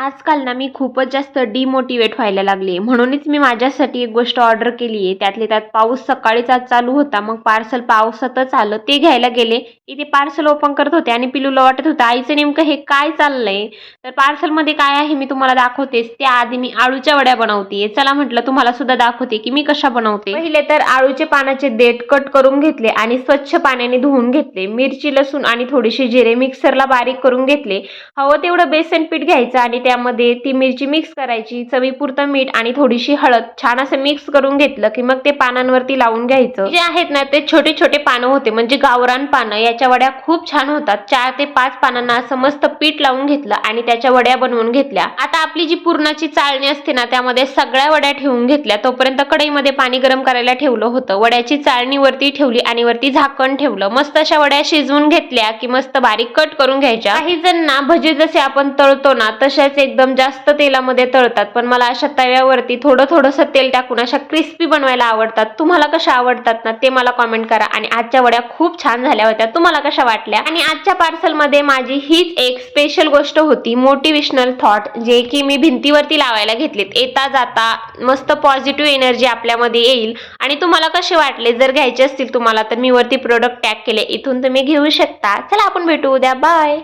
आजकाल ना मी खूपच जास्त डिमोटिवेट व्हायला लागले. म्हणूनच मी माझ्यासाठी एक गोष्ट ऑर्डर केली आहे. त्यातल्या त्यात पाऊस सकाळीच आज चालू होता. मग पार्सल पावसातच आलं. ते घ्यायला गेले. इथे पार्सल ओपन करत होते आणि पिलूला वाटत होतं आईचं नेमकं हे काय चाललंय. तर पार्सलमध्ये काय आहे मी तुम्हाला दाखवतेच. त्याआधी मी आळूच्या वड्या बनवतेय. चला म्हटलं तुम्हाला सुद्धा दाखवते की मी कशा बनवते. पहिले तर आळूचे पानाचे देठ कट करून घेतले आणि स्वच्छ पाण्याने धुवून घेतले. मिरची, लसूण आणि थोडीशी जिरे मिक्सरला बारीक करून घेतले. हवं तेवढं बेसन पीठ घ्यायचं आणि त्यामध्ये ती मिरची मिक्स करायची, चवीपुरतं मीठ आणि थोडीशी हळद छान असं मिक्स करून घेतलं की मग ते पानांवरती लावून घ्यायचं. जे आहेत ना ते छोटे छोटे पानं होते म्हणजे गावरान पानं. याच्या वड्या खूप छान होतात. 4 ते 5 पानांना असं मस्त पीठ लावून घेतलं आणि त्याच्या वड्या बनवून घेतल्या. आता आपली जी पुरणाची चाळणी असते ना त्यामध्ये सगळ्या वड्या ठेवून घेतल्या. तोपर्यंत कढईमध्ये पाणी गरम करायला ठेवलं होतं. वड्याची चाळणी वरती ठेवली आणि वरती झाकण ठेवलं. मस्त अशा वड्या शिजवून घेतल्या की मस्त बारीक कट करून घ्यायच्या. काही जण ना भजी जसे आपण तळतो ना तशाच एकदम जास्त तेलामध्ये तळतात, पण मला अशा तव्यावरती थोडं थोडंसं तेल टाकून अशा क्रिस्पी बनवायला आवडतात. तुम्हाला कशा आवडतात ना ते मला कमेंट करा. आणि आजच्या वड्या खूप छान झाल्या होत्या. तुम्हाला कशा वाटल्या. आणि आजच्या पार्सल मध्ये माझी हीच एक स्पेशल गोष्ट होती, मोटिवेशनल थॉट, जे की मी भिंतीवरती लावायला घेतलेत. येता जाता मस्त पॉझिटिव्ह एनर्जी आपल्यामध्ये येईल. आणि तुम्हाला कसे वाटले, जर घ्यायचे असतील तुम्हाला तर मी वरती प्रोडक्ट टॅग केले, इथून तुम्ही घेऊ शकता. चला आपण भेटू उद्या. बाय.